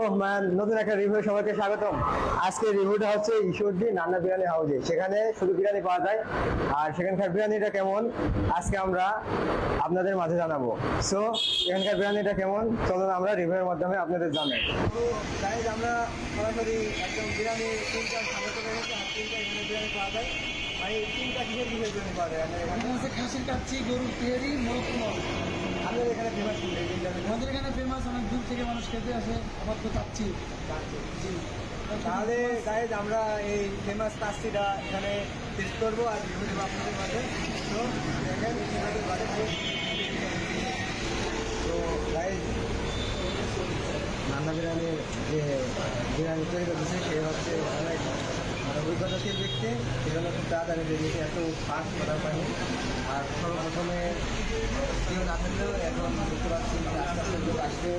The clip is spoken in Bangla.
রহমান, নতুন একটা রিভিউ সবাইকে স্বাগতম। আজকে রিভিউটা হচ্ছে ঈশ্বরদী নান্না বিরিয়ানি হাউসে। সেখানে শুধু বিরিয়ানি পাওয়া যায়, আর সেখানকার বিরিয়ানিটা কেমন আজকে আমরা আপনাদের মাঝে জানাবো। সো এখানকার বিরিয়ানিটা কেমন চলুন আমরা রিভিউয়ের মাধ্যমে আপনাদের জানাই। তো গাইজ আমরা সরাসরি একদম বিরিয়ানি তিনটা সামনে চলে গেছে, আর তিনটা এখানে বিরিয়ানি পাওয়া যায়। ভাই তিনটা কিসের বিরিয়ানি পাওয়া যায় এখানে আছে খাসির কাচ্চি, গরুর তেহারি, মোরগ পোলাও। আমাদের এখানে ফেমাস আমাদের এখানে ফেমাস, অনেক দূর থেকে মানুষ খেতে আসে। আবার তো চাচ্ছি জি। তাহলে গাইজ আমরা এই ফেমাস কাচ্চিটা এখানে টেস্ট করবো আর রিভিউ দেবো আপনাদের মাঝে। তো দেখেন কীভাবে বাড়ি তো গাইজ নান্না বিরিয়ানির যে বিরিয়ানি তৈরি করতেছে সে হচ্ছে অনেক অভিজ্ঞতাশীল ব্যক্তি। সেজন্য খুব তাড়াতাড়ি বেরিয়েছে, এত ফাস্ট করার পানি। আর সর্বপ্রথমে কেউ না থাকলেও এখন দেখতে পাচ্ছি যে আস্তে আস্তে লোক আসবে।